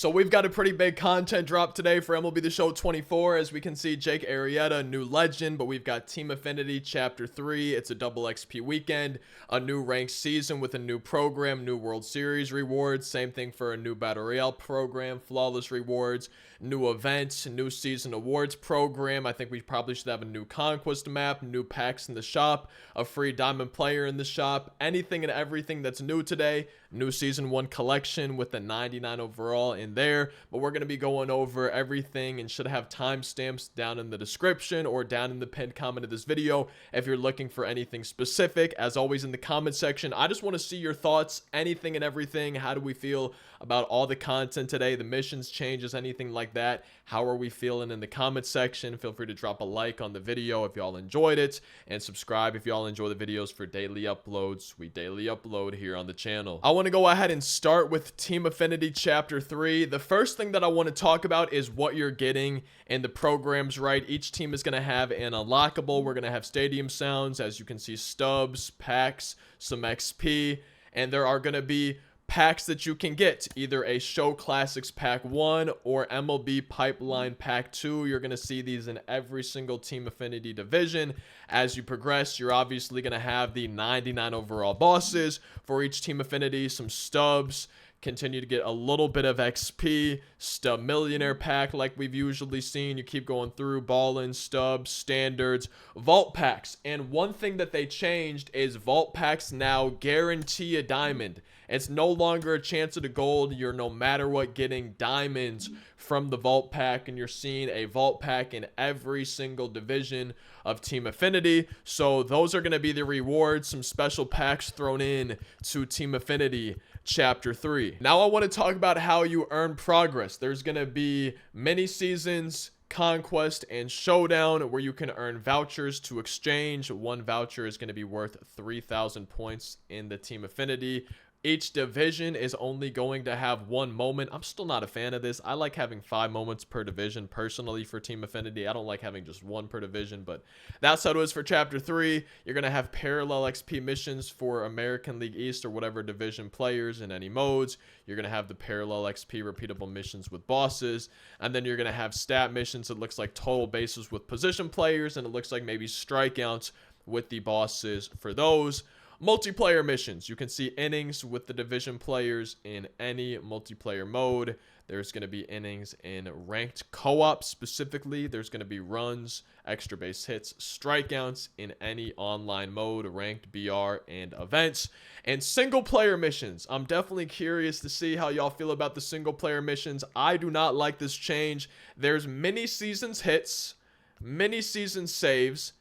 So we've got a pretty big content drop today for MLB The Show 24. As we can see, Jake Arrieta, new legend, but we've got Team Affinity Chapter 3. It's a double XP weekend, a new ranked season with a new program, new World Series rewards. Same thing for a new Battle Royale program, flawless rewards, new events, new season awards program. I think we probably should have a new Conquest Map, new packs in the shop, a free diamond player in the shop, anything and everything that's new today. New Season 1 collection with the 99 overall in there. But we're going to be going over everything and should have timestamps down in the description or down in the pinned comment of this video if you're looking for anything specific. As always, in the comment section, I just want to see your thoughts, anything and everything. How do we feel about all the content today, the missions, changes, anything like that? How are we feeling in the comment section? Feel free to drop a like on the video if y'all enjoyed it, and subscribe if y'all enjoy the videos for daily uploads. We daily upload here on the channel. I want to go ahead and start with Team Affinity Chapter 3. The first thing that I want to talk about is what you're getting in the programs, right? Each team is going to have an unlockable. We're going to have stadium sounds, as you can see, stubs, packs, some XP, and there are going to be packs that you can get, either a Show Classics Pack 1 or MLB Pipeline Pack 2. You're going to see these in every single Team Affinity division. As you progress, you're obviously going to have the 99 overall bosses for each Team Affinity, some stubs, continue to get a little bit of XP, stub millionaire pack like we've usually seen. You keep going through ballin, stubs, standards, vault packs. And one thing that they changed is vault packs now guarantee a diamond. It's no longer a chance at a gold. You're no matter what getting diamonds from the vault pack, and you're seeing a vault pack in every single division of Team Affinity. So those are going to be the rewards, some special packs thrown in to Team Affinity Chapter 3. Now I want to talk about how you earn progress. There's going to be mini seasons, Conquest, and Showdown, where you can earn vouchers to exchange. One voucher is going to be worth 3,000 points in the Team Affinity. Each division is only going to have one moment. I'm still not a fan of this. I like having 5 moments per division personally for Team Affinity. I don't like having just one per division, but that's how it is for Chapter 3. You're going to have parallel XP missions for American League East or whatever division players in any modes. You're going to have the parallel XP repeatable missions with bosses, and then you're going to have stat missions. It looks like total bases with position players, and it looks like maybe strikeouts with the bosses for those. Multiplayer missions, you can see innings with the division players in any multiplayer mode. There's going to be innings in ranked co-op specifically. There's going to be runs, extra base hits, strikeouts in any online mode, ranked, BR, and events. And single player missions. I'm definitely curious to see how y'all feel about the single player missions. I do not like this change. There's mini seasons hits, mini season saves,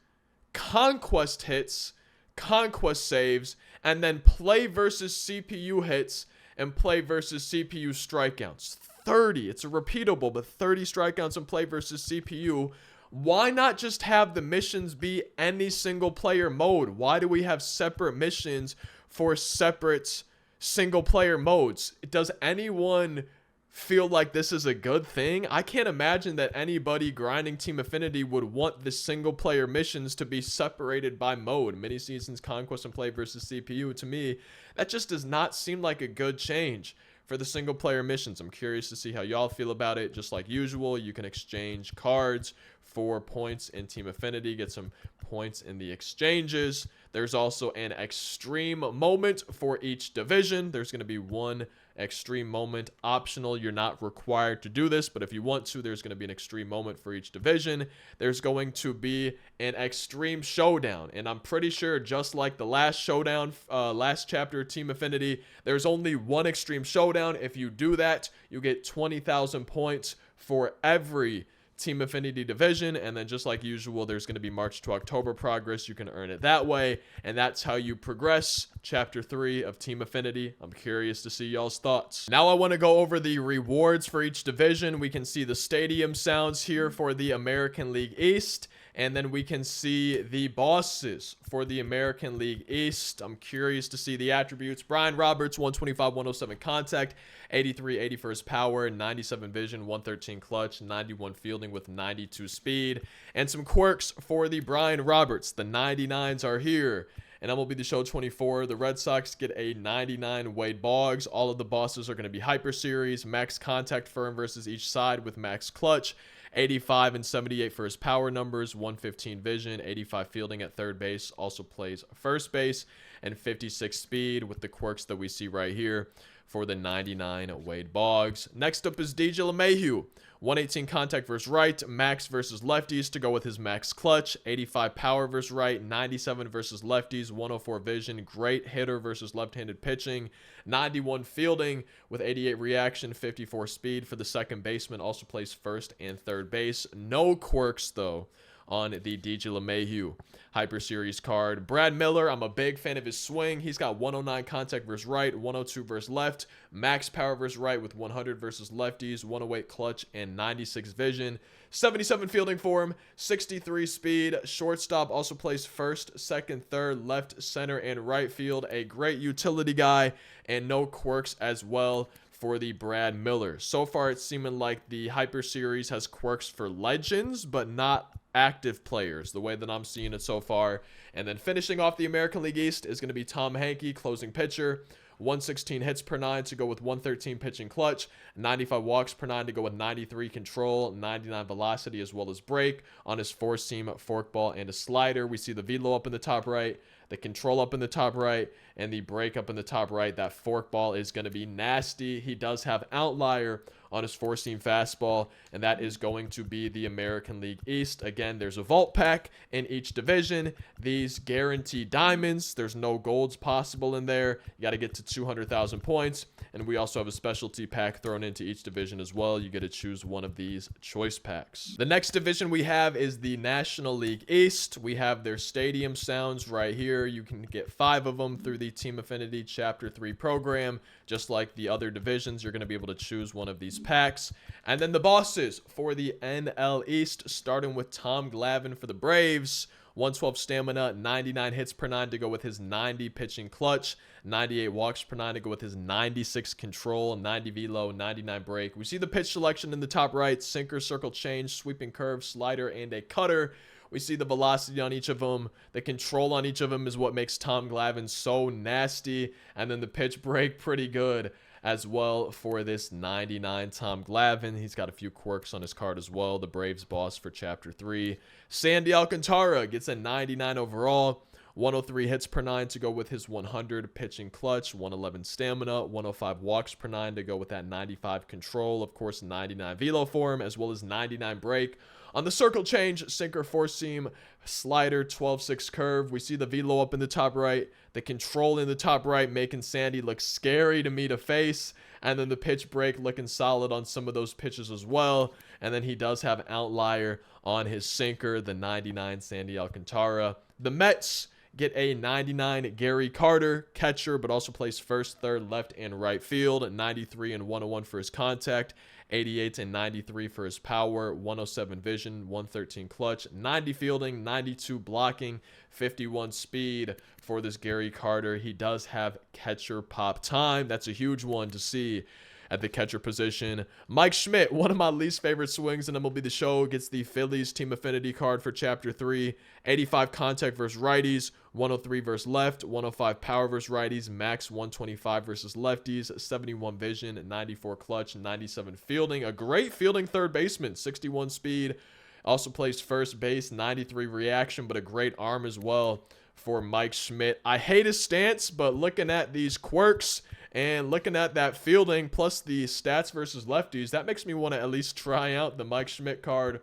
conquest hits, conquest saves, and then play versus CPU hits and play versus CPU strikeouts. 30. It's a repeatable, but 30 strikeouts and play versus CPU. Why not just have the missions be any single player mode? Why do we have separate missions for separate single player modes? Does anyone feel like this is a good thing? I can't imagine that anybody grinding Team Affinity would want the single player missions to be separated by mode. Mini seasons, conquest, and play versus CPU. To me, that just does not seem like a good change for the single player missions. I'm curious to see how y'all feel about it. Just like usual, you can exchange cards for points in Team Affinity, get some points in the exchanges. There's also an extreme moment for each division. There's going to be one extreme moment optional. You're not required to do this, but if you want to, there's going to be an extreme moment for each division. There's going to be an extreme showdown, and I'm pretty sure just like the last showdown, last chapter of Team Affinity, there's only one extreme showdown. If you do that, you get 20,000 points for every Team Affinity division, and then just like usual, there's going to be March to October progress. You can earn it that way, and that's how you progress Chapter 3 of Team Affinity. I'm curious to see y'all's thoughts. Now I want to go over the rewards for each division. We can see the stadium sounds here for the American League East, and then we can see the bosses for the American League East. I'm curious to see the attributes. Brian Roberts, 125, 107 contact, 83, 81st power, 97 vision, 113 clutch, 91 fielding with 92 speed. And some quirks for the Brian Roberts. The 99s are here. And MLB The Show 24, the Red Sox get a 99 Wade Boggs. All of the bosses are going to be Hyper Series, max contact firm versus each side with max clutch, 85 and 78 for his power numbers, 115 vision, 85 fielding at third base, also plays first base, and 56 speed with the quirks that we see right here for the 99 Wade Boggs. Next up is DJ LeMahieu. 118 contact versus right, max versus lefties to go with his max clutch, 85 power versus right, 97 versus lefties, 104 vision, great hitter versus left-handed pitching, 91 fielding with 88 reaction, 54 speed for the second baseman, also plays first and third base. No quirks though on the DJ LeMahieu Hyper Series card. Brad Miller, I'm a big fan of his swing. He's got 109 contact versus right, 102 versus left, max power versus right with 100 versus lefties, 108 clutch, and 96 vision. 77 fielding for him, 63 speed. Shortstop, also plays first, second, third, left, center, and right field. A great utility guy, and no quirks as well for the Brad Miller. So far, it's seeming like the Hyper Series has quirks for legends, but not active players, the way that I'm seeing it so far. And then finishing off the American League East is going to be Tom Hankey, closing pitcher. 116 hits per 9 to go with 113 pitching clutch, 95 walks per 9 to go with 93 control, 99 velocity as well as break on his four-seam forkball and a slider. We see the velo up in the top right, the control up in the top right, and the break up in the top right. That forkball is going to be nasty. He does have outlier on his four-seam fastball, and that is going to be the American League East. Again, there's a vault pack in each division. These guarantee diamonds. There's no golds possible in there. You got to get to 200,000 points, and we also have a specialty pack thrown into each division as well. You get to choose one of these choice packs. The next division we have is the National League East. We have their stadium sounds right here. You can get 5 of them through the Team Affinity Chapter 3 program. Just like the other divisions, you're going to be able to choose one of these packs. And then the bosses for the NL East, starting with Tom Glavine for the Braves. 112 stamina, 99 hits per 9 to go with his 90 pitching clutch, 98 walks per 9 to go with his 96 control, 90 velo, 99 break. We see the pitch selection in the top right: sinker, circle change, sweeping curve, slider, and a cutter. We see the velocity on each of them. The control on each of them is what makes Tom Glavine so nasty. And then the pitch break, pretty good as well for this 99 Tom Glavine. He's got a few quirks on his card as well. The Braves boss for Chapter 3. Sandy Alcantara gets a 99 overall. 103 hits per 9 to go with his 100 pitching clutch, 111 stamina, 105 walks per 9 to go with that 95 control, of course 99 velo for him, as well as 99 break. On the circle change, sinker, four-seam, slider, 12-6 curve. We see the velo up in the top right, the control in the top right, making Sandy look scary to me to face, and then the pitch break looking solid on some of those pitches as well. And then he does have outlier on his sinker, the 99 Sandy Alcantara. The Mets get a 99 Gary Carter, catcher, but also plays first, third, left, and right field. 93 and 101 for his contact, 88 and 93 for his power, 107 vision, 113 clutch, 90 fielding, 92 blocking, 51 speed for this Gary Carter. He does have catcher pop time. That's a huge one to see at the catcher position. Mike Schmidt, one of my least favorite swings in MLB The Show, gets the Phillies Team Affinity card for Chapter 3. 85 contact versus righties, 103 versus left, 105 power versus righties, max 125 versus lefties, 71 vision, 94 clutch, 97 fielding. A great fielding third baseman, 61 speed. Also plays first base, 93 reaction, but a great arm as well for Mike Schmidt. I hate his stance, but looking at these quirks and looking at that fielding plus the stats versus lefties, that makes me want to at least try out the Mike Schmidt card.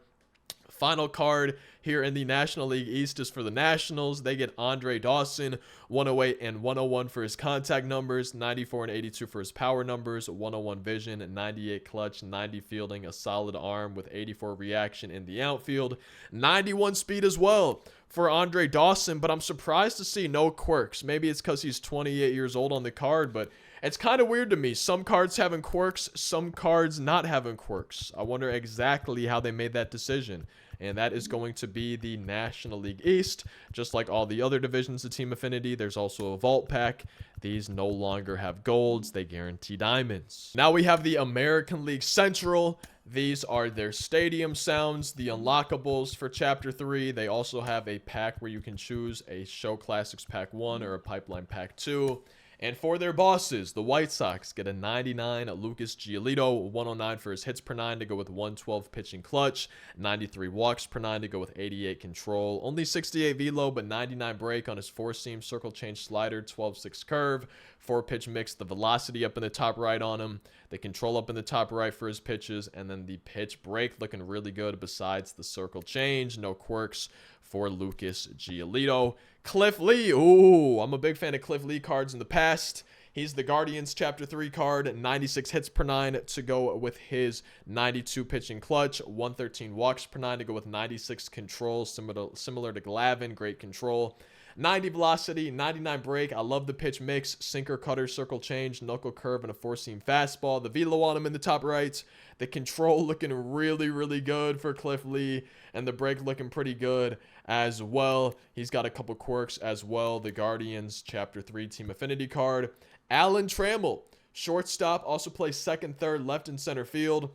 Final card here in the National League East is for the Nationals. They get Andre Dawson, 108 and 101 for his contact numbers, 94 and 82 for his power numbers, 101 vision, 98 clutch, 90 fielding, a solid arm with 84 reaction in the outfield, 91 speed as well for Andre Dawson, but I'm surprised to see no quirks. Maybe it's because he's 28 years old on the card, but it's kind of weird to me. Some cards having quirks, some cards not having quirks. I wonder exactly how they made that decision. And that is going to be the National League East. Just like all the other divisions of Team Affinity, there's also a vault pack. These no longer have golds. They guarantee diamonds. Now we have the American League Central. These are their stadium sounds, the unlockables for Chapter 3. They also have a pack where you can choose a Show Classics Pack 1 or a Pipeline Pack 2. And for their bosses, the White Sox get a 99 Lucas Giolito, 109 for his hits per 9 to go with 112 pitching clutch, 93 walks per 9 to go with 88 control, only 68 velo but 99 break on his 4-seam circle change slider, 12-6 curve, 4-pitch mix, the velocity up in the top right on him, the control up in the top right for his pitches, and then the pitch break looking really good besides the circle change. No quirks for Lucas Giolito. Cliff Lee. Ooh, I'm a big fan of Cliff Lee cards in the past. He's the Guardians Chapter 3 card, 96 hits per 9 to go with his 92 pitching clutch, 113 walks per 9 to go with 96 control, similar to Glavin, great control. 90 velocity, 99 break. I love the pitch mix, sinker, cutter, circle change, knuckle curve, and a 4-seam fastball. The velo on him in the top right. The control looking really, really good for Cliff Lee, and the break looking pretty good as well. He's got a couple quirks as well. The Guardians Chapter 3 Team Affinity card. Alan Trammell, shortstop, also plays second, third, left, and center field.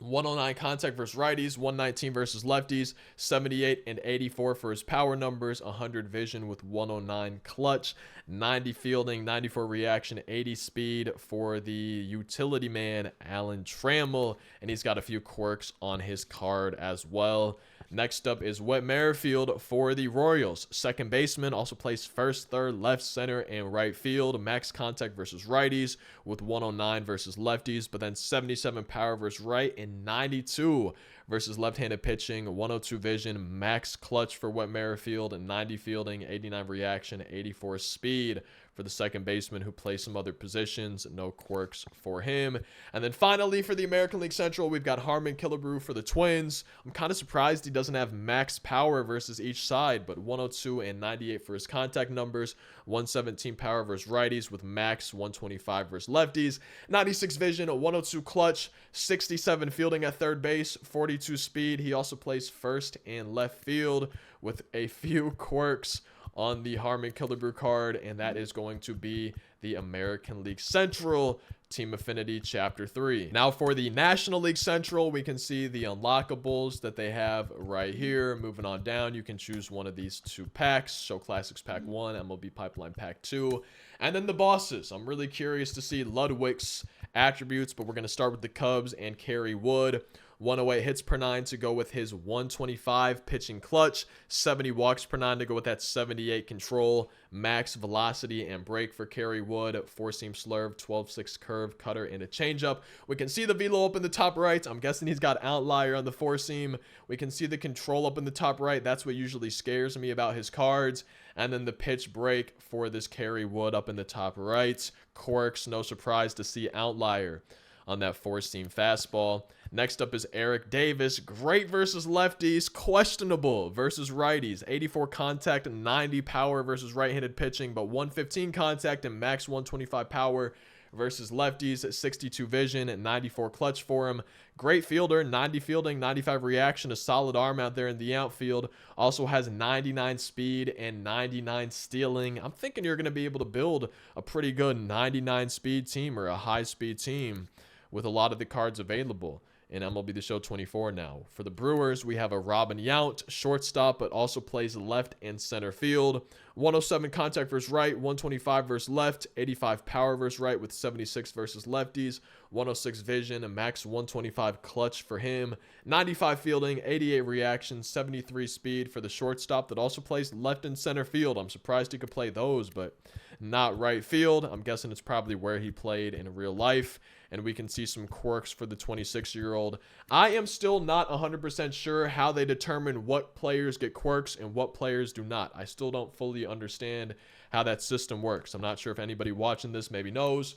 109 contact versus righties, 119 versus lefties, 78 and 84 for his power numbers, 100 vision with 109 clutch, 90 fielding, 94 reaction, 80 speed for the utility man, Alan Trammell, and he's got a few quirks on his card as well. Next up is Whit Merrifield for the Royals. Second baseman, also plays first, third, left, center, and right field. Max contact versus righties with 109 versus lefties, but then 77 power versus right and 92 versus left-handed pitching. 102 vision, max clutch for Whit Merrifield, and 90 fielding, 89 reaction, 84 speed for the second baseman who plays some other positions. No quirks for him. And then finally for the American League Central, we've got Harmon Killebrew for the Twins. I'm kind of surprised he doesn't have max power versus each side, but 102 and 98 for his contact numbers. 117 power versus righties with max 125 versus lefties. 96 vision, 102 clutch, 67 fielding at third base, 42 speed. He also plays first and left field with a few quirks on the Harmon Killebrew card, and that is going to be the American League Central Team Affinity Chapter 3. Now for the National League Central, we can see the unlockables that they have right here. Moving on down, you can choose one of these two packs, Show Classics Pack 1, MLB Pipeline Pack 2, and then the bosses. I'm really curious to see Ludwig's attributes, but we're going to start with the Cubs and Kerry Wood. 108 hits per 9 to go with his 125 pitching clutch, 70 walks per 9 to go with that 78 control, max velocity and break for Kerry Wood, 4-seam slurve, 12-6 curve, cutter, and a changeup. We can see the velo up in the top right. I'm guessing he's got outlier on the 4-seam. We can see the control up in the top right. That's what usually scares me about his cards. And then the pitch break for this Kerry Wood up in the top right. Quirks, no surprise to see outlier on that 4-seam fastball. Next up is Eric Davis. Great versus lefties, questionable versus righties. 84 contact and 90 power versus right-handed pitching, but 115 contact and max 125 power versus lefties. 62 vision and 94 clutch for him. Great fielder, 90 fielding, 95 reaction, a solid arm out there in the outfield. Also has 99 speed and 99 stealing. I'm thinking you're going to be able to build a pretty good 99 speed team or a high speed team with a lot of the cards available in MLB The Show 24 now. For the Brewers, we have a Robin Yount, shortstop, but also plays left and center field. 107 contact versus right, 125 versus left, 85 power versus right with 76 versus lefties, 106 vision, a max 125 clutch for him, 95 fielding, 88 reaction, 73 speed for the shortstop that also plays left and center field. I'm surprised he could play those, but not right field. I'm guessing it's probably where he played in real life. And we can see some quirks for the 26-year-old. I am still not 100% sure how they determine what players get quirks and what players do not. I still don't fully understand how that system works. I'm not sure if anybody watching this maybe knows.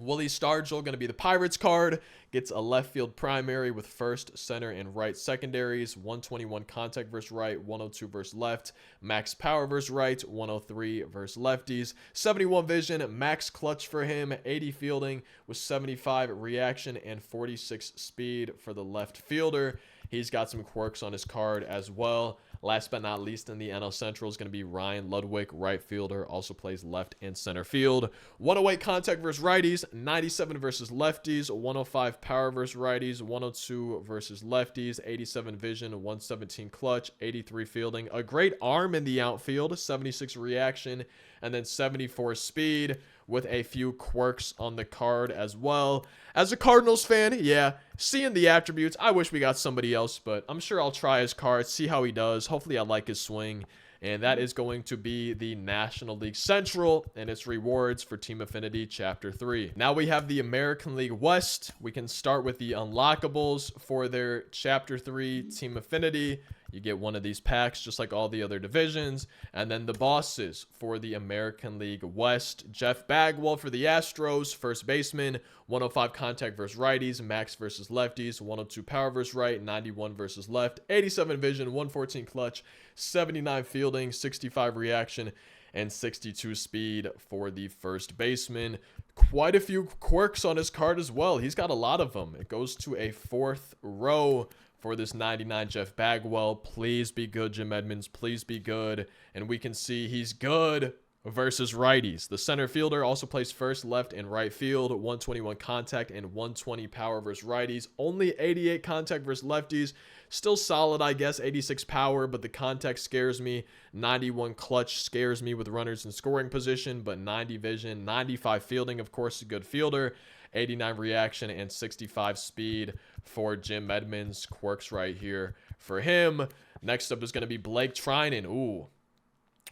Willie Stargell going to be the Pirates card. Gets a left field primary with first, center, and right secondaries. 121 contact versus right, 102 versus left. Max power versus right, 103 versus lefties. 71 vision, max clutch for him. 80 fielding with 75 reaction and 46 speed for the left fielder. He's got some quirks on his card as well. Last but not least in the NL Central is going to be Ryan Ludwig, right fielder, also plays left and center field. 108 contact versus righties, 97 versus lefties, 105 power versus righties, 102 versus lefties, 87 vision, 117 clutch, 83 fielding. A great arm in the outfield, 76 reaction, and then 74 speed with a few quirks on the card as well. As a Cardinals fan, yeah, seeing the attributes, I wish we got somebody else, but I'm sure I'll try his card, see how he does. Hopefully I like his swing. And that is going to be the National League Central and its rewards for Team Affinity Chapter 3. Now we have the American League West. We can start with the unlockables for their Chapter 3 Team Affinity. You get one of these packs just like all the other divisions. And then the bosses for the American League West. Jeff Bagwell for the Astros, first baseman. 105 contact versus righties, max versus lefties, 102 power versus right, 91 versus left, 87 vision, 114 clutch, 79 fielding, 65 reaction, and 62 speed for the first baseman. Quite a few quirks on his card as well. He's got a lot of them. It goes to a 4th row for this 99 Jeff Bagwell. Please be good, Jim Edmonds. Please be good. And we can see he's good versus righties. The center fielder also plays first, left, and right field. 121 contact and 120 power versus righties. Only 88 contact versus lefties. Still solid, I guess. 86 power, but the contact scares me. 91 clutch scares me with runners in scoring position, but 90 vision, 95 fielding, of course, a good fielder. 89 reaction and 65 speed for Jim Edmonds. Quirks right here for him. Next up is going to be Blake Trinan.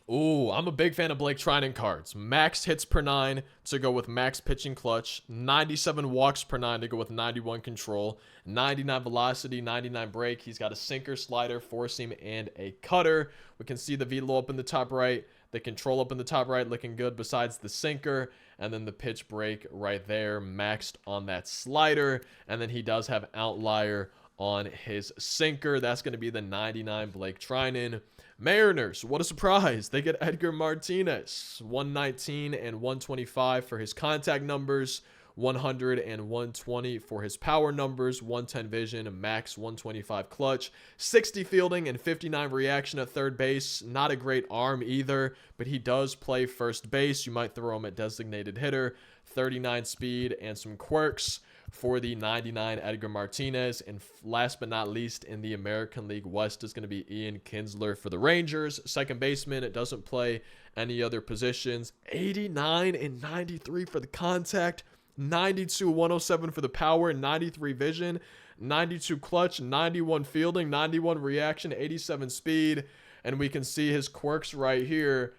Ooh, I'm a big fan of Blake Trinan cards. Max hits per 9 to go with max pitching clutch. 97 walks per 9 to go with 91 control. 99 velocity, 99 break. He's got a sinker, slider, four seam, and a cutter. We can see the velo up in the top right. The control up in the top right looking good besides the sinker. And then the pitch break right there maxed on that slider. And then he does have outlier on his sinker. That's going to be the 99 Blake Trinan. Mariners, what a surprise. They get Edgar Martinez. 119 and 125 for his contact numbers. 100 and 120 for his power numbers. 110 vision, max 125 clutch. 60 fielding and 59 reaction at third base. Not a great arm either, but he does play first base. You might throw him at designated hitter. 39 speed and some quirks for the 99 Edgar Martinez. And last but not least in the American League West is going to be Ian Kinsler for the Rangers. Second baseman. It doesn't play any other positions. 89 and 93 for the contact. 92, 107 for the power. 93 vision. 92 clutch. 91 fielding. 91 reaction. 87 speed. And we can see his quirks right here.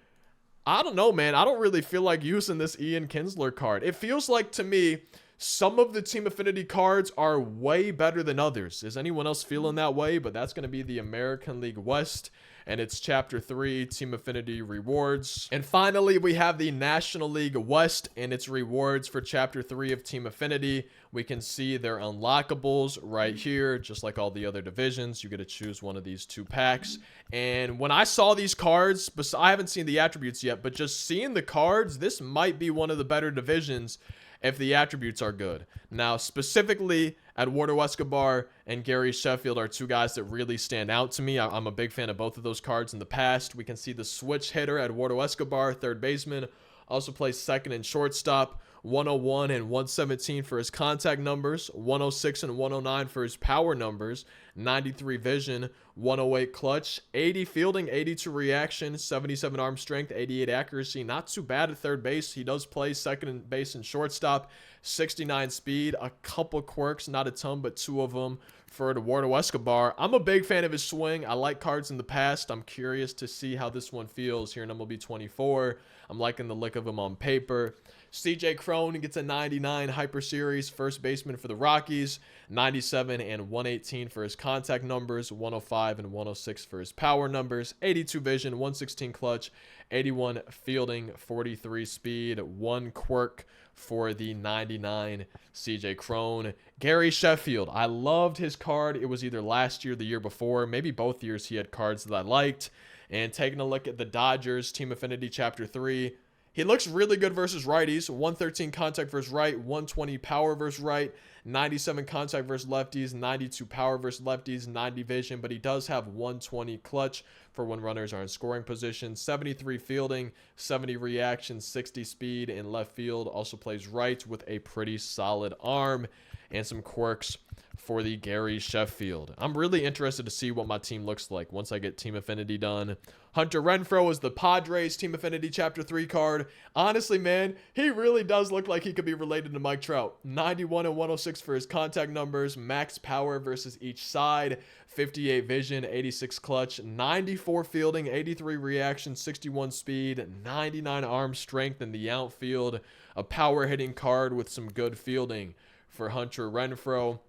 I don't know, man. I don't really feel like using this Ian Kinsler card. It feels like to me some of the Team Affinity cards are way better than others. Is anyone else feeling that way? But that's going to be the American League West, and it's Chapter 3, Team Affinity rewards. And finally, we have the National League West and its rewards for Chapter 3 of Team Affinity. We can see their unlockables right here, just like all the other divisions. You get to choose one of these 2 packs. And when I saw these cards, I haven't seen the attributes yet, but just seeing the cards, this might be one of the better divisions if the attributes are good. Now, specifically, Eduardo Escobar and Gary Sheffield are 2 guys that really stand out to me. I'm a big fan of both of those cards in the past. We can see the switch hitter, Eduardo Escobar, third baseman, also plays second and shortstop. 101 and 117 for his contact numbers, 106 and 109 for his power numbers, 93 vision, 108 clutch, 80 fielding, 82 reaction, 77 arm strength, 88 accuracy. Not too bad at third base. He does play second base and shortstop, 69 speed, a couple quirks, not a ton, but 2 of them for Eduardo Escobar. I'm a big fan of his swing. I like cards in the past. I'm curious to see how this one feels here in MLB 24. I'm liking the look of him on paper. CJ Cron gets a 99 Hyper Series, first baseman for the Rockies. 97 and 118 for his contact numbers. 105 and 106 for his power numbers. 82 vision, 116 clutch, 81 fielding, 43 speed, 1 quirk for the 99 CJ Cron. Gary Sheffield, I loved his card. It was either last year or the year before. Maybe both years he had cards that I liked. And taking a look at the Dodgers Team Affinity Chapter 3, He looks really good versus righties. 113 contact versus right, 120 power versus right, 97 contact versus lefties, 92 power versus lefties, 90 vision, but he does have 120 clutch for when runners are in scoring position, 73 fielding, 70 reaction, 60 speed in left field. Also plays right with a pretty solid arm and some quirks for the Gary Sheffield. I'm really interested to see what my team looks like once I get Team Affinity done. Hunter Renfroe is the Padres Team Affinity Chapter 3 card. Honestly, man, he really does look like he could be related to Mike Trout. 91 and 106 for his contact numbers, max power versus each side, 58 vision, 86 clutch, 94 fielding, 83 reaction, 61 speed, 99 arm strength in the outfield. A power hitting card with some good fielding for Hunter Renfroe.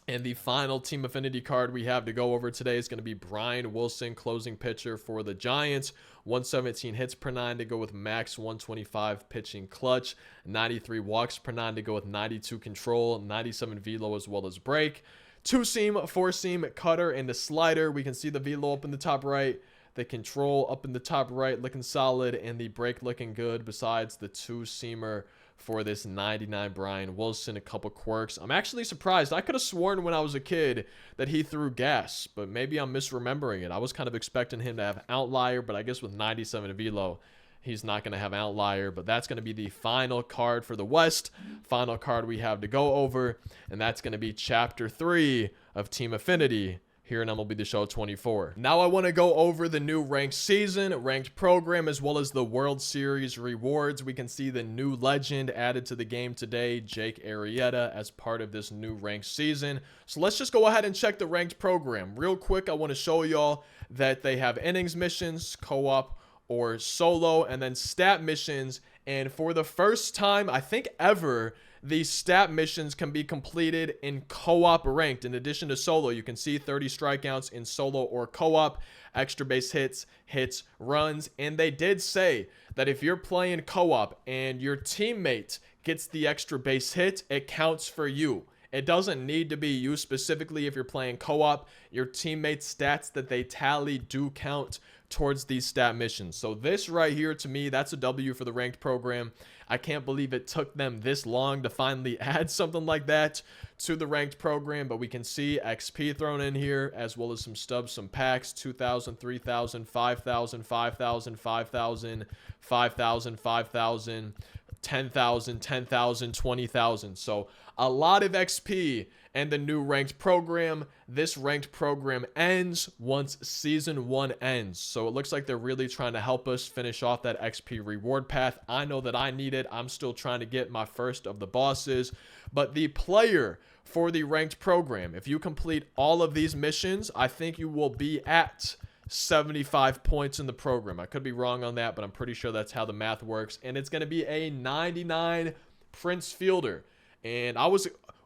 And the final Team Affinity card we have to go over today is going to be Brian Wilson, closing pitcher for the Giants. 117 hits per 9 to go with max, 125 pitching clutch, 93 walks per 9 to go with 92 control, 97 velo as well as break. 2-seam, 4-seam, cutter, and the slider. We can see the velo up in the top right, the control up in the top right looking solid, and the break looking good besides the 2-seamer for this 99 Brian Wilson. A couple quirks. I'm actually surprised. I could have sworn when I was a kid that he threw gas, but maybe I'm misremembering it. I was kind of expecting him to have outlier, but I guess with 97 velo, he's not going to have outlier. But that's going to be the final card for the West. Final card we have to go over, and that's going to be Chapter 3 of Team Affinity here in MLB The Show 24. Now I want to go over the new ranked season, ranked program, as well as the World Series rewards. We can see the new legend added to the game today, Jake Arrieta, as part of this new ranked season. So let's just go ahead and check the ranked program. Real quick, I want to show y'all that they have innings missions, co-op, or solo, and then stat missions. And for the first time, I think ever, these stat missions can be completed in co-op ranked. In addition to solo, you can see 30 strikeouts in solo or co-op, extra base hits, runs. And they did say that if you're playing co-op and your teammate gets the extra base hit, it counts for you. It doesn't need to be you specifically if you're playing co-op. Your teammates' stats that they tally do count towards these stat missions. So this right here, to me, that's a W for the ranked program. I can't believe it took them this long to finally add something like that to the ranked program, but we can see XP thrown in here, as well as some stubs, some packs, 2,000, 3,000, 5,000, 5,000, 5,000, 5,000, 5,000, 10,000, 10,000, 20,000. So a lot of XP and the new ranked program. This ranked program ends once season 1 ends. So it looks like they're really trying to help us finish off that XP reward path. I know that I need it. I'm still trying to get my first of the bosses. But the player for the ranked program, if you complete all of these missions, I think you will be at 75 points in the program. I could be wrong on that, but I'm pretty sure that's how the math works. And it's going to be a 99 Prince Fielder. And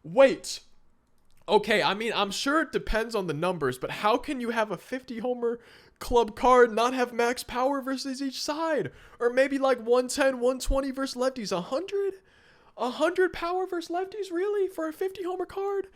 wait. Okay, I mean, I'm sure it depends on the numbers, but how can you have a 50 homer club card not have max power versus each side? Or maybe like 110, 120 versus lefties, 100? 100 power versus lefties, really? For a 50 homer card?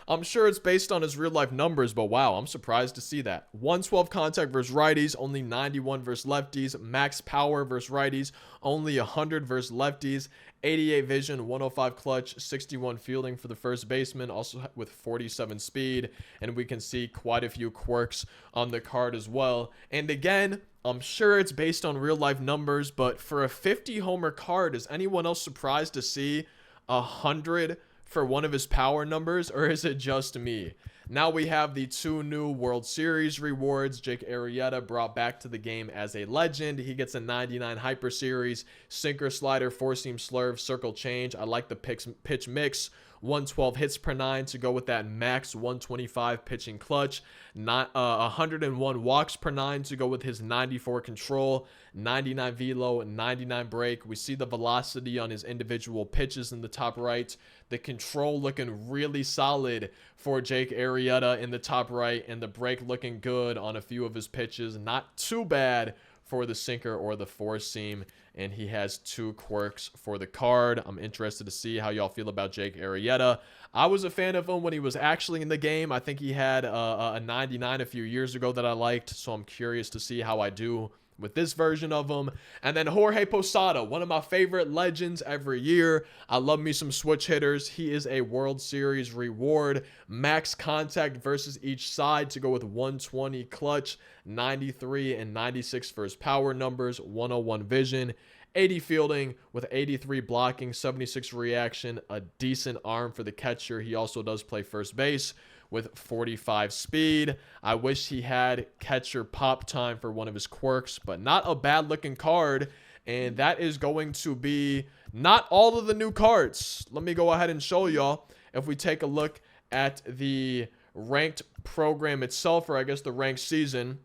I'm sure it's based on his real life numbers, but wow, I'm surprised to see that. 112 contact versus righties, only 91 versus lefties. Max power versus righties, only 100 versus lefties. 88 vision, 105 clutch, 61 fielding for the first baseman, also with 47 speed. And we can see quite a few quirks on the card as well. And again, I'm sure it's based on real life numbers, but for a 50 homer card, is anyone else surprised to see 100 for one of his power numbers, or is it just me? Now we have the 2 new World Series rewards. Jake Arrieta brought back to the game as a legend. He gets a 99 Hyper Series, sinker, slider, 4-seam slurve, circle change. I like the pitch mix. 112 hits per 9 to go with that max 125 pitching clutch. 101 walks per 9 to go with his 94 control, 99 velo, 99 break. We see the velocity on his individual pitches in the top right. The control looking really solid for Jake Arrieta in the top right, and the break looking good on a few of his pitches. Not too bad for the sinker or the 4-seam, and he has 2 quirks for the card. I'm interested to see how y'all feel about Jake Arrieta. I was a fan of him when he was actually in the game. I think he had a 99 a few years ago that I liked, so I'm curious to see how I do with this version of him. And then Jorge Posada, one of my favorite legends every year. I love me some switch hitters. He is a World Series reward. Max contact versus each side to go with 120 clutch, 93 and 96 for his power numbers, 101 vision, 80 fielding with 83 blocking, 76 reaction, a decent arm for the catcher. He also does play first base with 45 speed. I wish he had catcher pop time for one of his quirks, but not a bad looking card. And that is going to be not all of the new cards. Let me go ahead and show y'all. If we take a look at the ranked program itself, or I guess the ranked season,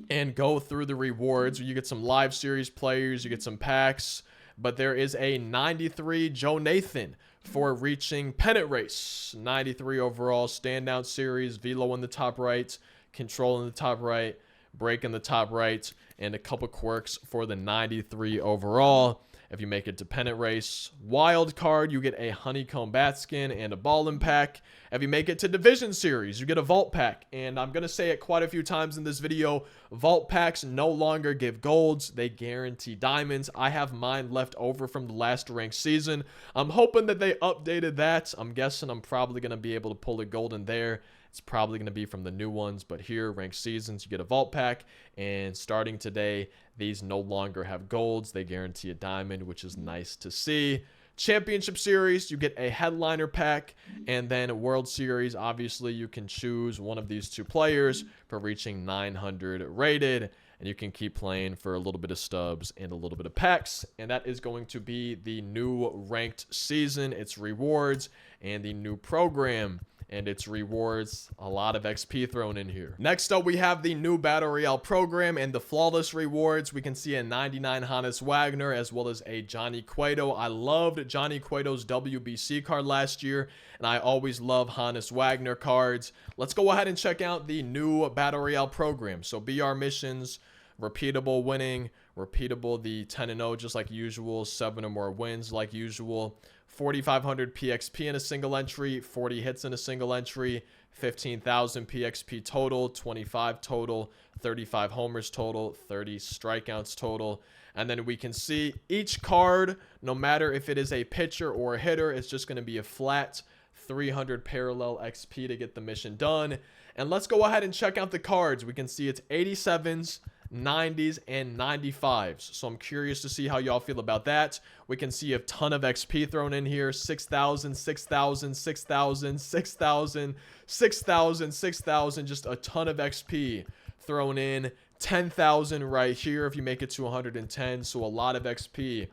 and go through the rewards, you get some live series players, you get some packs, but there is a 93 Joe Nathan for reaching pennant race, 93 overall, standout series, velo in the top right, control in the top right, break in the top right, and a couple quirks for the 93 overall. If you make it to pennant race, wild card, you get a honeycomb bat skin and a ballin pack. If you make it to division series, you get a vault pack. And I'm going to say it quite a few times in this video, vault packs no longer give golds, they guarantee diamonds. I have mine left over from the last ranked season. I'm hoping that they updated that. I'm guessing I'm probably going to be able to pull a gold in there. It's probably going to be from the new ones, but here, ranked seasons, you get a vault pack, and starting today, these no longer have golds. They guarantee a diamond, which is nice to see. Championship Series, you get a headliner pack, and then World Series, obviously, you can choose one of these two players for reaching 900 rated, and you can keep playing for a little bit of stubs and a little bit of packs, and that is going to be the new ranked season, its rewards, and the new program. And its rewards, a lot of XP thrown in here. Next up, we have the new Battle Royale program and the flawless rewards. We can see a 99 Hannes Wagner as well as a Johnny Cueto. I loved Johnny Cueto's WBC card last year, and I always love Hannes Wagner cards. Let's go ahead and check out the new Battle Royale program. So BR missions, repeatable winning, repeatable the 10-0 just like usual, 7 or more wins like usual, 4,500 PXP in a single entry, 40 hits in a single entry, 15,000 PXP total, 25 total, 35 homers total, 30 strikeouts total. And then we can see each card, no matter if it is a pitcher or a hitter, it's just going to be a flat 300 parallel XP to get the mission done. And let's go ahead and check out the cards. We can see it's 87s, 90s, and 95s. So I'm curious to see how y'all feel about that. We can see a ton of XP thrown in here. 6,000, 6,000, 6,000, 6,000, 6,000, 6,000. Just a ton of XP thrown in. 10,000 right here if you make it to 110. So a lot of XP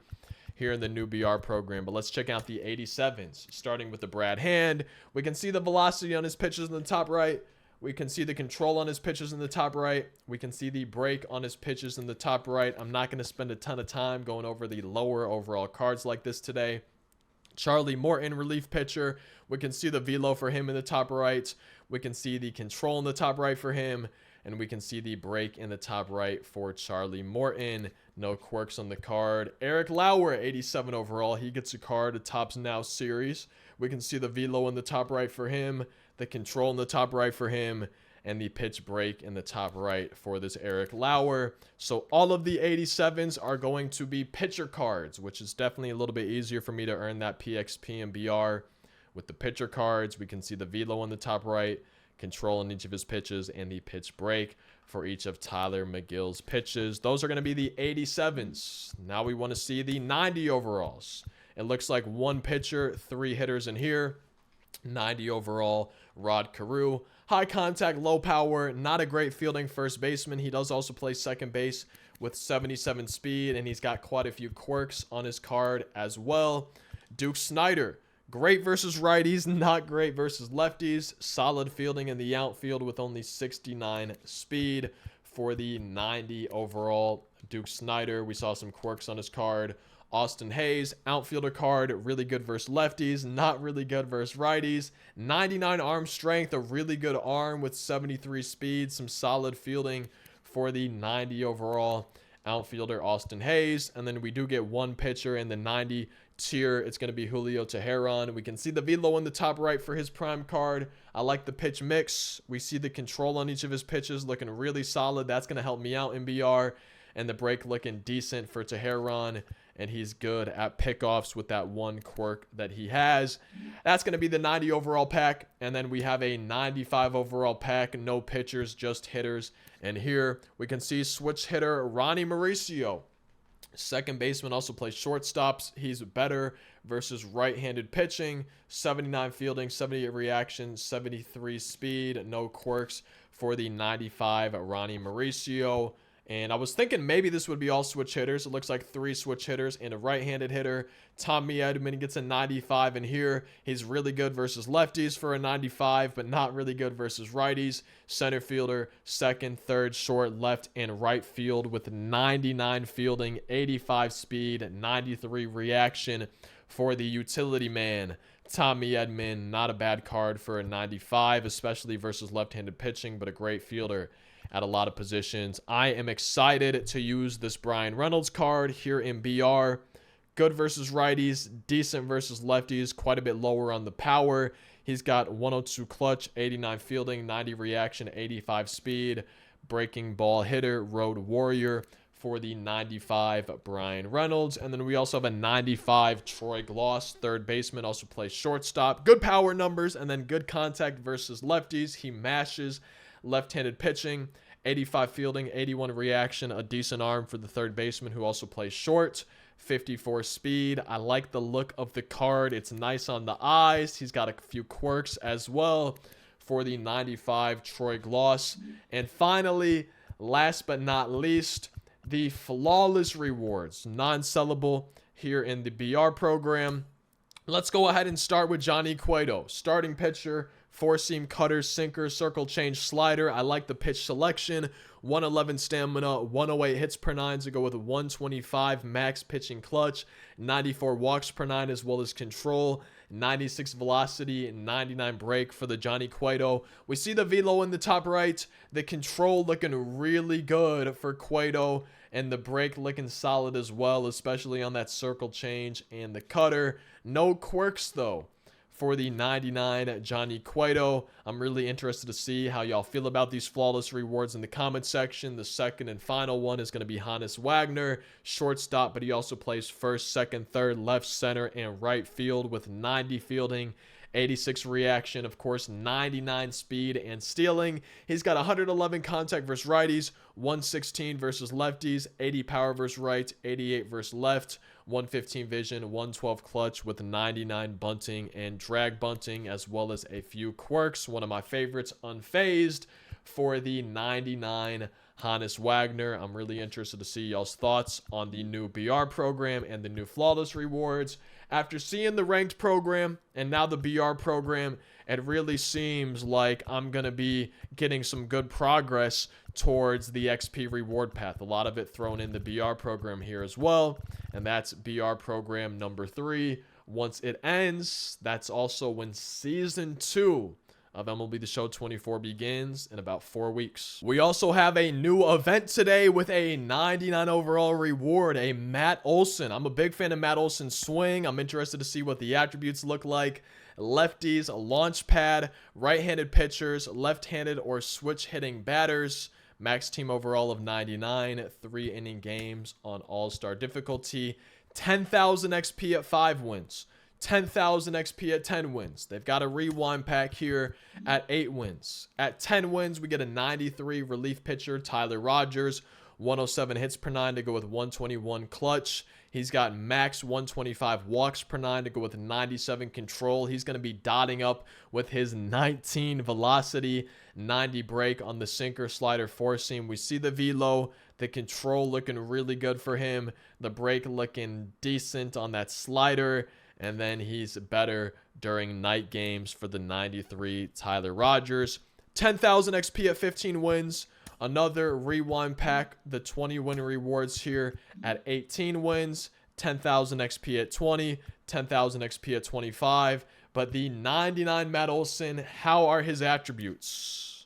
here in the new BR program. But let's check out the 87s. Starting with the Brad Hand. We can see the velocity on his pitches in the top right. We can see the control on his pitches in the top right. We can see the break on his pitches in the top right. I'm not going to spend a ton of time going over the lower overall cards like this today. Charlie Morton, relief pitcher. We can see the velo for him in the top right. We can see the control in the top right for him. And we can see the break in the top right for Charlie Morton. No quirks on the card. Eric Lauer, 87 overall. He gets a card, a Tops Now series. We can see the velo in the top right for him, the control in the top right for him, and the pitch break in the top right for this Eric Lauer. So all of the 87s are going to be pitcher cards, which is definitely a little bit easier for me to earn that PXP and BR. With the pitcher cards, we can see the velo on the top right, control on each of his pitches, and the pitch break for each of Tyler McGill's pitches. Those are going to be the 87s. Now we want to see the 90 overalls. It looks like one pitcher, 3 hitters in here. 90 overall, Rod Carew. High contact, low power, not a great fielding first baseman. He does also play second base with 77 speed, and he's got quite a few quirks on his card as well. Duke Snider. Great versus righties, not great versus lefties. Solid fielding in the outfield with only 69 speed for the 90 overall Duke Snider. We saw some quirks on his card. Austin Hayes, outfielder card, really good versus lefties, not really good versus righties. 99 arm strength, a really good arm with 73 speed, some solid fielding for the 90 overall outfielder Austin Hayes. And then we do get one pitcher in the 90 tier. It's going to be Julio Teheran. We can see the velo in the top right for his prime card. I like the pitch mix. We see the control on each of his pitches looking really solid. That's going to help me out in BR. and the break looking decent for Teheran, and he's good at pickoffs with that one quirk that he has. That's going to be the 90 overall pack, and then we have a 95 overall pack, no pitchers, just hitters. And here we can see switch hitter Ronnie Mauricio. Second baseman, also plays shortstops. He's better versus right-handed pitching. 79 fielding, 78 reaction, 73 speed, no quirks for the 95 Ronnie Mauricio. And I was thinking maybe this would be all switch hitters. It looks like 3 switch hitters and a right-handed hitter. Tommy Edman gets a 95 in here. He's really good versus lefties for a 95, but not really good versus righties. Center fielder, second, third, short, left, and right field with 99 fielding, 85 speed, 93 reaction for the utility man. Tommy Edman, not a bad card for a 95, especially versus left-handed pitching, but a great fielder at a lot of positions. I am excited to use this Brian Reynolds card here in BR. Good versus righties, decent versus lefties, quite a bit lower on the power. He's got 102 clutch, 89 fielding, 90 reaction, 85 speed, breaking ball hitter, road warrior for the 95 Brian Reynolds. And then we also have a 95 Troy Gloss, third baseman, also plays shortstop. Good power numbers, and then good contact versus lefties. He mashes left-handed pitching, 85 fielding, 81 reaction, a decent arm for the third baseman who also plays short, 54 speed. I like the look of the card. It's nice on the eyes. He's got a few quirks as well for the 95 Troy Gloss. And finally, last but not least, the flawless rewards, non-sellable here in the BR program. Let's go ahead and start with Johnny Cueto, starting pitcher. Four-seam cutter, sinker, circle change, slider. I like the pitch selection. 111 stamina, 108 hits per 9 to go with 125 max pitching clutch, 94 walks per 9 as well as control, 96 velocity, 99 break for the Johnny Cueto. We see the velo in the top right. The control looking really good for Cueto, and the break looking solid as well, especially on that circle change and the cutter. No quirks though for the 99 Johnny Cueto. I'm really interested to see how y'all feel about these flawless rewards in the comment section. The second and final one is going to be Hannes Wagner, shortstop, but he also plays first, second, third, left, center, and right field with 90 fielding, 86 reaction, of course, 99 speed and stealing. He's got 111 contact versus righties, 116 versus lefties, 80 power versus right, 88 versus left, 115 vision, 112 clutch with 99 bunting and drag bunting, as well as a few quirks. One of my favorites, unfazed for the 99 Hannes Wagner. I'm really interested to see y'all's thoughts on the new BR program and the new flawless rewards. After seeing the ranked program and now the BR program, it really seems like I'm going to be getting some good progress towards the XP reward path. A lot of it thrown in the BR program here as well. And that's BR program number 3. Once it ends, that's also when season 2 of MLB The Show 24 begins in about 4 weeks. We also have a new event today with a 99 overall reward, a Matt Olson. I'm a big fan of Matt Olson's swing. I'm interested to see what the attributes look like. Lefties, a launch pad, right-handed pitchers, left-handed or switch hitting batters. Max team overall of 99, 3-inning games on all-star difficulty. 10,000 XP at 5 wins. 10,000 XP at 10 wins. They've got a rewind pack here at 8 wins. At 10 wins, we get a 93 relief pitcher, Tyler Rogers, 107 hits per 9 to go with 121 clutch. He's got max 125 walks per 9 to go with 97 control. He's going to be dotting up with his 19 velocity, 90 break on the sinker, slider, four seam. We see the velo, the control looking really good for him, the break looking decent on that slider. And then he's better during night games for the 93 Tyler Rogers. 10,000 XP at 15 wins. Another rewind pack, the 20 win rewards here at 18 wins. 10,000 XP at 20. 10,000 XP at 25. But the 99 Matt Olson, how are his attributes?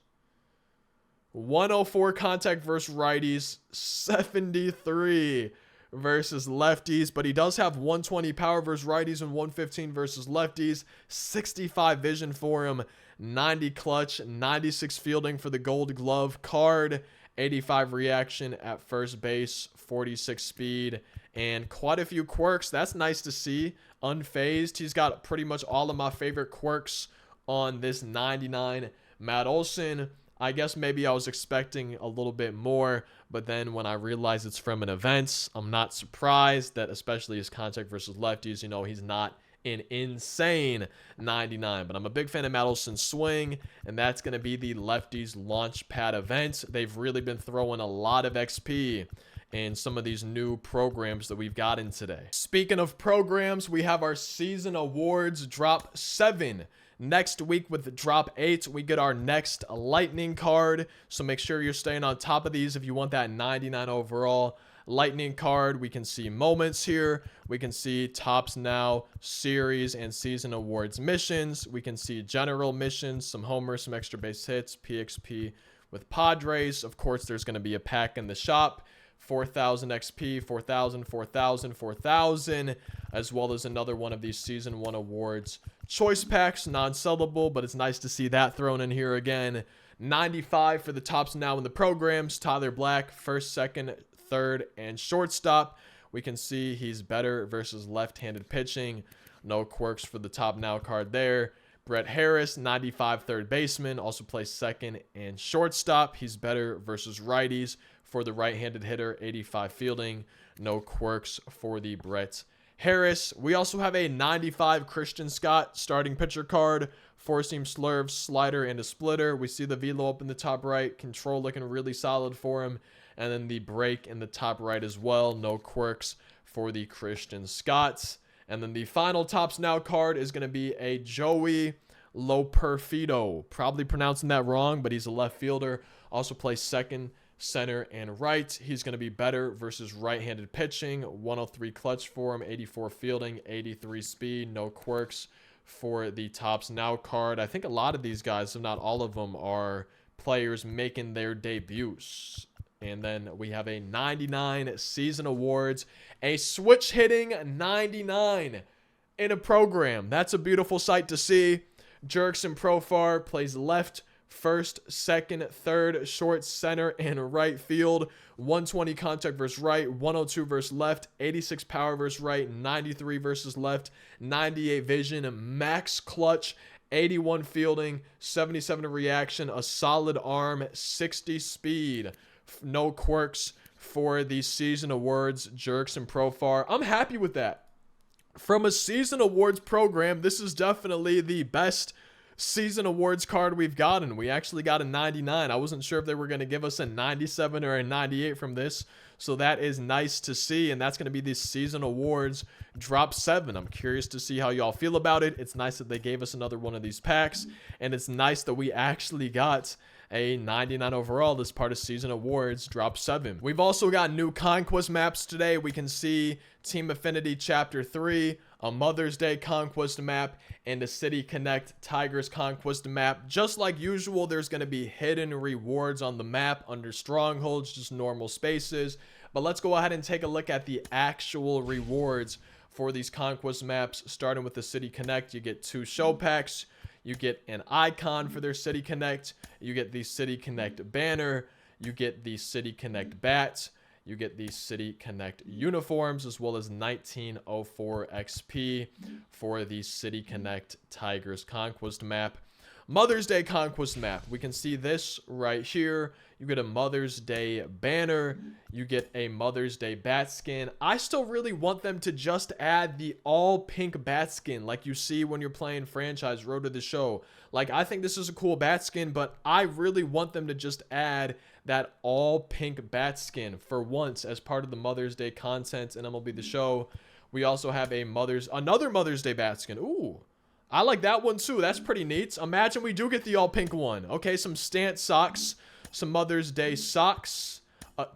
104 contact versus righties. 73 versus lefties, but he does have 120 power versus righties and 115 versus lefties. 65 vision for him, 90 clutch, 96 fielding for the gold glove card, 85 reaction at first base, 46 speed, and quite a few quirks. That's nice to see. Unfazed. He's got pretty much all of my favorite quirks on this 99 Matt Olson. I guess maybe I was expecting a little bit more, but then when I realized it's from an event, I'm not surprised that, especially his contact versus lefties, you know, he's not an insane 99. But I'm a big fan of Matt Olson's swing, and that's going to be the lefties launch pad event. They've really been throwing a lot of XP in some of these new programs that we've gotten today. Speaking of programs, we have our season awards drop 7. Next week with the drop 8, we get our next lightning card. So make sure you're staying on top of these if you want that 99 overall lightning card. We can see moments here. We can see tops now, series and season awards missions. We can see general missions, some homers, some extra base hits, PXP with Padres. Of course, there's going to be a pack in the shop. 4,000 XP, 4,000, 4,000, 4,000, as well as another one of these Season 1 awards. Choice packs, non-sellable, but it's nice to see that thrown in here again. 95 for the tops now in the programs. Tyler Black, first, second, third, and shortstop. We can see he's better versus left-handed pitching. No quirks for the top now card there. Brett Harris, 95 third baseman, also plays second and shortstop. He's better versus righties. For the right-handed hitter, 85 fielding. No quirks for the Brett Harris. We also have a 95 Christian Scott starting pitcher card. Four-seam slurve, slider, and a splitter. We see the velo up in the top right. Control looking really solid for him. And then the break in the top right as well. No quirks for the Christian Scott. And then the final tops now card is going to be a Joey Loperfido. Probably pronouncing that wrong, but he's a left fielder. Also plays second, center, and right. He's going to be better versus right-handed pitching. 103 clutch for him, 84 fielding, 83 speed. No quirks for the tops now card. I think a lot of these guys, if not all of them, are players making their debuts. And then we have a 99 season awards, a switch hitting 99 in a program. That's a beautiful sight to see. Jurickson Profar plays left, first, second, third, short, center, and right field. 120 contact versus right, 102 versus left, 86 power versus right, 93 versus left, 98 vision, max clutch, 81 fielding, 77 reaction, a solid arm, 60 speed. No quirks for the season awards, Jurickson Profar. I'm happy with that. From a season awards program, this is definitely the best season awards card we've gotten. We actually got a 99. I wasn't sure if they were going to give us a 97 or a 98 from this, so that is nice to see, and that's going to be the season awards drop 7. I'm curious to see how y'all feel about it. It's nice that they gave us another one of these packs, and it's nice that we actually got a 99 overall. This part of season awards drop 7. We've also got new Conquest Maps today. We can see Team Affinity Chapter 3, a Mother's Day Conquest Map, and a City Connect Tigers Conquest Map. Just like usual, there's going to be hidden rewards on the map under strongholds, just normal spaces. But let's go ahead and take a look at the actual rewards for these Conquest Maps. Starting with the City Connect, you get 2 show packs. You get an icon for their City Connect. You get the City Connect banner. You get the City Connect bats. You get the City Connect uniforms, as well as 1904 XP for the City Connect Tigers Conquest Map. Mother's Day Conquest Map. We can see this right here. You get a Mother's Day banner. You get a Mother's Day bat skin. I still really want them to just add the all pink bat skin like you see when you're playing franchise Road to the Show. Like, I think this is a cool bat skin, but I really want them to just add that all pink bat skin for once as part of the Mother's Day content in MLB The Show. We also have another Mother's Day bat skin. Ooh, I like that one too. That's pretty neat. Imagine we do get the all pink one. Okay, some Stant socks, some Mother's Day socks,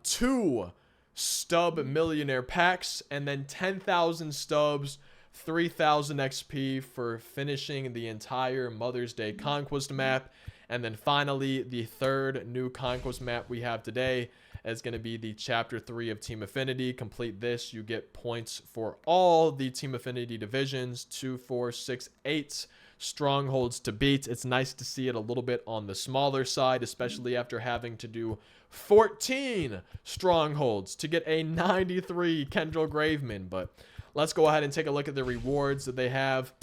2 stub millionaire packs, and then 10,000 stubs, 3,000 XP for finishing the entire Mother's Day Conquest Map. And then finally, the third new Conquest Map we have today is going to be the Chapter 3 of Team Affinity. Complete this, you get points for all the Team Affinity divisions, 2, 4, 6, 8. strongholds to beat. It's nice to see it a little bit on the smaller side, especially after having to do 14 strongholds to get a 93 Kendall Graveman. But let's go ahead and take a look at the rewards that they have.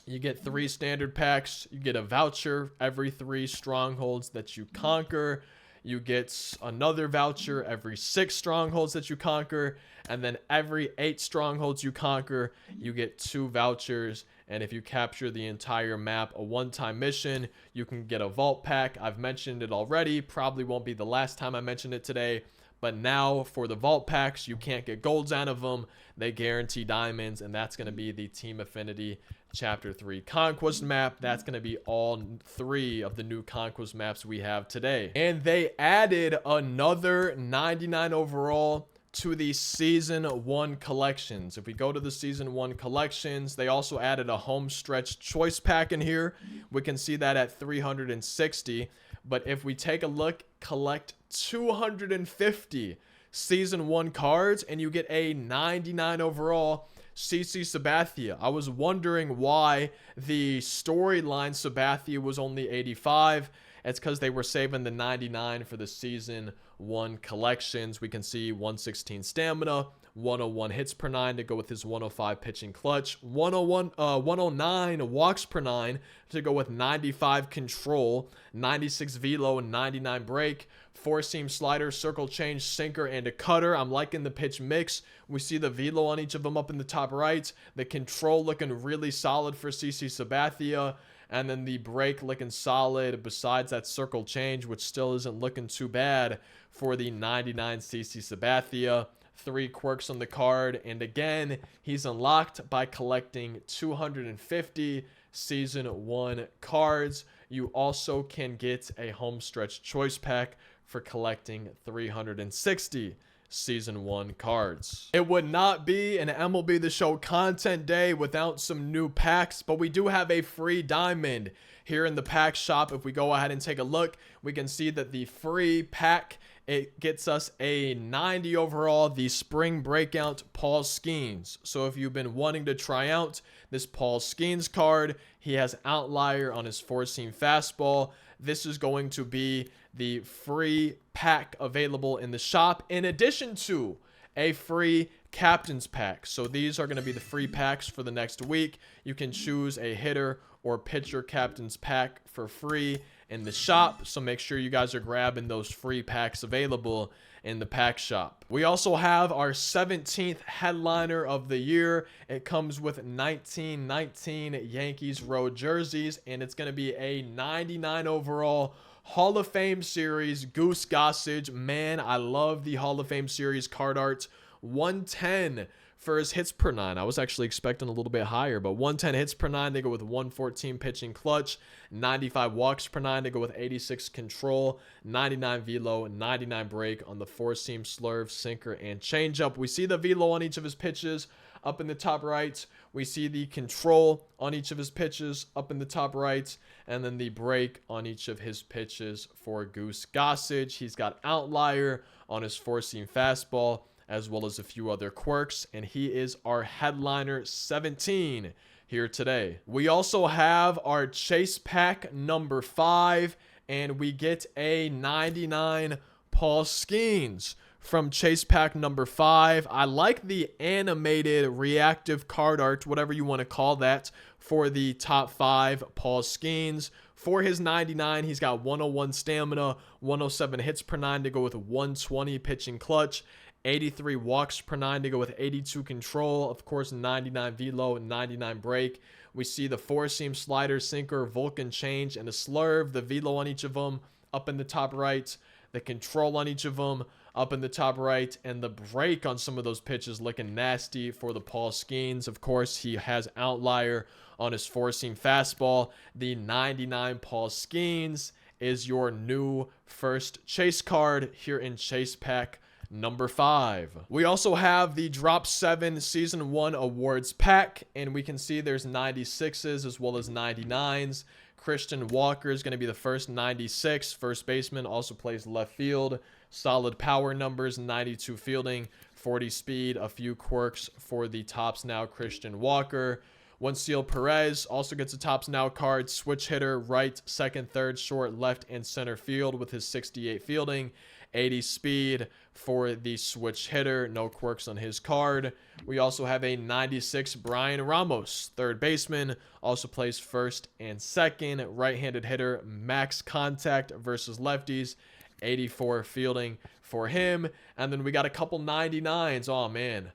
You get 3 standard packs. You get a voucher every 3 strongholds that you conquer. You get another voucher every 6 strongholds that you conquer. And then every 8 strongholds you conquer, you get 2 vouchers. And if you capture the entire map, a one-time mission, you can get a vault pack. I've mentioned it already. Probably won't be the last time I mention it today. But now for the vault packs, you can't get golds out of them. They guarantee diamonds, and that's going to be the Team Affinity Chapter 3 Conquest Map. That's going to be all 3 of the new Conquest Maps we have today. And they added another 99 overall to the Season 1 collections. If we go to the Season 1 collections, they also added a Homestretch Choice Pack in here. We can see that at 360. But if we take a look, collect 250 Season 1 cards, and you get a 99 overall CC Sabathia. I was wondering why the storyline Sabathia was only 85. It's because they were saving the 99 for the Season 1 collections. We can see 116 stamina, 101 hits per 9 to go with his 105 pitching clutch, 109 walks per 9 to go with 95 control, 96 velo, and 99 break, 4-seam slider, circle change, sinker, and a cutter. I'm liking the pitch mix. We see the velo on each of them up in the top right. The control looking really solid for CC Sabathia. And then the break looking solid besides that circle change, which still isn't looking too bad for the 99 CC Sabathia. 3 quirks on the card. And again, he's unlocked by collecting 250 Season 1 cards. You also can get a Homestretch Choice Pack for collecting 360 Season 1 cards. It would not be an MLB The Show content day without some new packs, but we do have a free diamond here in the pack shop. If we go ahead and take a look, we can see that the free pack, it gets us a 90 overall, the Spring Breakout Paul Skeens. So if you've been wanting to try out this Paul Skeens card, he has outlier on his 4-seam fastball. This is going to be the free pack available in the shop, in addition to a free captain's pack. So these are going to be the free packs for the next week. You can choose a hitter or pitcher captain's pack for free in the shop. So make sure you guys are grabbing those free packs available in the pack shop. We also have our 17th headliner of the year. It comes with 1919 Yankees road jerseys, and it's going to be a 99 overall Hall of Fame series Goose Gossage. Man, I love the Hall of Fame series card art. 110 for his hits per 9. I was actually expecting a little bit higher, but 110 hits per 9. They go with 114 pitching clutch, 95 walks per 9. They go with 86 control, 99 velo, 99 break on the 4-seam slurve, sinker, and changeup. We see the velo on each of his pitches up in the top right. We see the control on each of his pitches up in the top right, and then the break on each of his pitches for Goose Gossage. He's got outlier on his 4-seam fastball, as well as a few other quirks, and he is our headliner 17 here today. We also have our chase pack number 5, and we get a 99 Paul Skeens from chase pack number 5. I like the animated reactive card art, whatever you want to call that, for the top 5 Paul Skeens. For his 99, he's got 101 stamina, 107 hits per 9 to go with 120 pitching clutch, 83 walks per 9 to go with 82 control, of course 99 velo, 99 break. We see the 4-seam slider, sinker, Vulcan change, and a slurve. The velo on each of them up in the top right, the control on each of them up in the top right, and the break on some of those pitches looking nasty for the Paul Skeens. Of course, he has outlier on his 4-seam fastball. The 99 Paul Skeens is your new first chase card here in chase pack number 5. We also have the Drop 7 Season 1 Awards pack, and we can see there's 96s as well as 99s. Christian Walker is going to be the first 96. First baseman, also plays left field. Solid power numbers, 92 fielding, 40 speed, a few quirks for the tops now Christian Walker. Juancio Perez also gets a Tops Now card. Switch hitter, right, second, third, short, left, and center field with his 68 fielding. 80 speed for the switch hitter. No quirks on his card. We also have a 96 Brian Ramos, third baseman. Also plays first and second. Right-handed hitter, max contact versus lefties. 84 fielding for him. And then we got a couple 99s. Oh, man.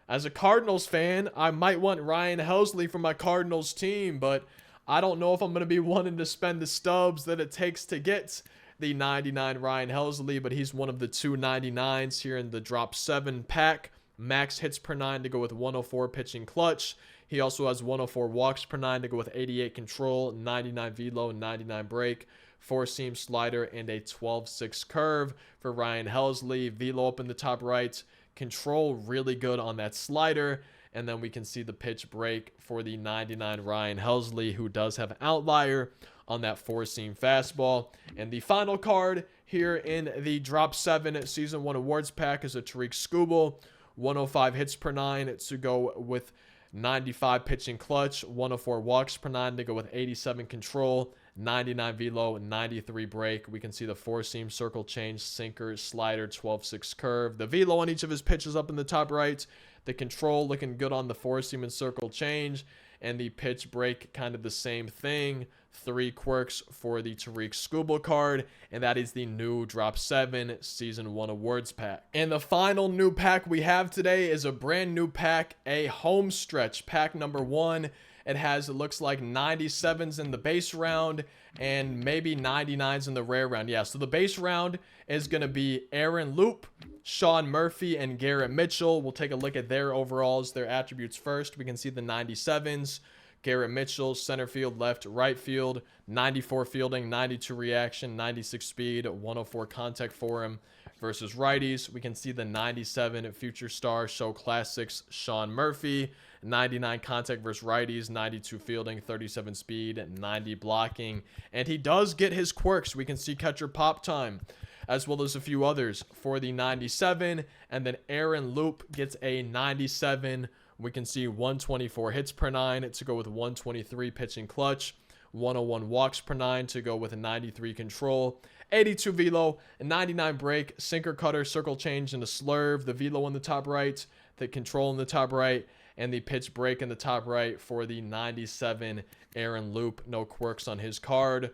As a Cardinals fan, I might want Ryan Helsley for my Cardinals team, but I don't know if I'm going to be wanting to spend the stubs that it takes to get the 99 Ryan Helsley, but he's one of the two 99s here in the drop 7 pack. Max hits per 9 to go with 104 pitching clutch. He also has 104 walks per 9 to go with 88 control, 99 velo, 99 break, 4-seam slider, and a 12-6 curve for Ryan Helsley. Velo up in the top right. Control really good on that slider. And then we can see the pitch break for the 99 Ryan Helsley, who does have outlier on that 4-seam fastball. And the final card here in the Drop 7 Season 1 Awards pack is a Tariq Skubal. 105 hits per 9 to go with 95 pitching clutch, 104 walks per 9 to go with 87 control, 99 velo, 93 break. We can see the 4-seam circle change, sinker, slider, 12-6 curve. The velo on each of his pitches up in the top right. The control looking good on the 4-seam and circle change. And the pitch break, kind of the same thing. 3 quirks for the Tariq Skubal card. And that is the new Drop 7 Season 1 Awards pack. And the final new pack we have today is a brand new pack, a Homestretch Pack number 1. It has, it looks like 97s in the base round and maybe 99s in the rare round. Yeah, so the base round is going to be Aaron Loup, Sean Murphy, and Garrett Mitchell. We'll take a look at their overalls, their attributes first. We can see the 97s. Garrett Mitchell, center field, left, right field, 94 fielding, 92 reaction, 96 speed, 104 contact for him versus righties. We can see the 97 future star show classics Sean Murphy, 99 contact versus righties, 92 fielding, 37 speed, 90 blocking. And he does get his quirks. We can see catcher pop time, as well as a few others for the 97. And then Aaron Loup gets a 97. We can see 124 hits per 9 to go with 123 pitching clutch, 101 walks per 9 to go with a 93 control, 82 velo, a 99 break, sinker, cutter, circle change, and a slurve. The velo in the top right, the control in the top right, and the pitch break in the top right for the 97 Aaron Loup. No quirks on his card.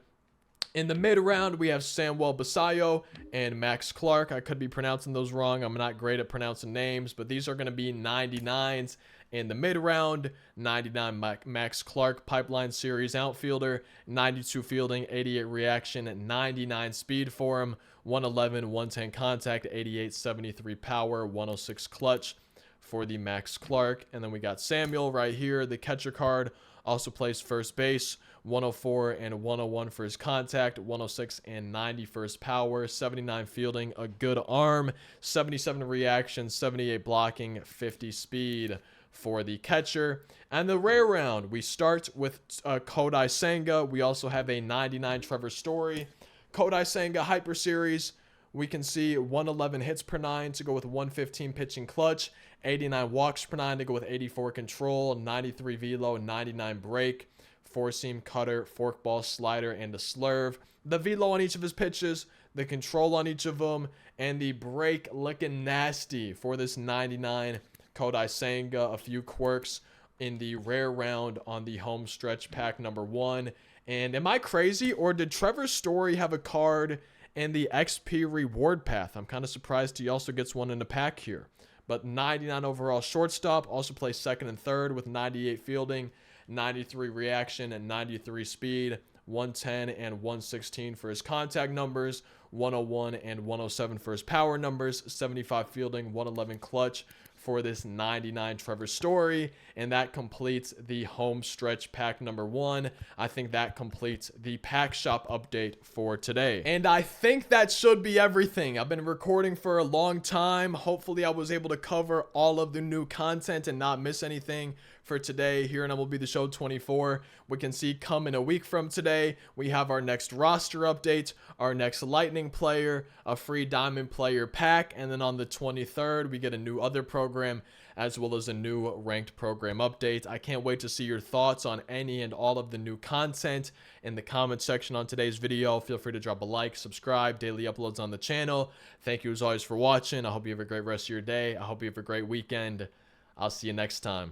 In the mid round, we have Samuel Basayo and Max Clark. I could be pronouncing those wrong. I'm not great at pronouncing names, but these are going to be 99s in the mid round. 99 Max Clark, Pipeline Series outfielder, 92 fielding, 88 reaction, 99 speed for him, 111, 110 contact, 88, 73 power, 106 clutch for the Max Clark. And then we got Samuel right here, the catcher card. Also plays first base, 104 and 101 for his contact, 106 and 90 for his power, 79 fielding, a good arm, 77 reaction, 78 blocking, 50 speed for the catcher. And the rare round, we start with Kodai Senga. We also have a 99 Trevor Story. Kodai Senga Hyper Series. We can see 111 hits per 9 to go with 115 pitching clutch, 89 walks per 9 to go with 84 control, 93 velo, 99 break, 4-seam cutter, forkball, slider, and a slurve. The velo on each of his pitches, the control on each of them, and the break looking nasty for this 99 Kodai Senga. A few quirks in the rare round on the Homestretch Pack number 1. And am I crazy, or did Trevor Story have a card and the XP reward path? I'm kind of surprised he also gets one in the pack here. But 99 overall shortstop, also plays second and third with 98 fielding, 93 reaction, and 93 speed, 110 and 116 for his contact numbers, 101 and 107 for his power numbers, 75 fielding, 111 clutch for this 99 Trevor Story. And that completes the Homestretch Pack number 1. I think that completes the pack shop update for today. And I think that should be everything. I've been recording for a long time. Hopefully I was able to cover all of the new content and not miss anything for today here in MLB The Show 24. We can see coming a week from today, we have our next roster update, our next Lightning player, a free Diamond player pack, and then on the 23rd, we get a new other program as well as a new ranked program update. I can't wait to see your thoughts on any and all of the new content in the comment section on today's video. Feel free to drop a like, subscribe, daily uploads on the channel. Thank you as always for watching. I hope you have a great rest of your day. I hope you have a great weekend. I'll see you next time.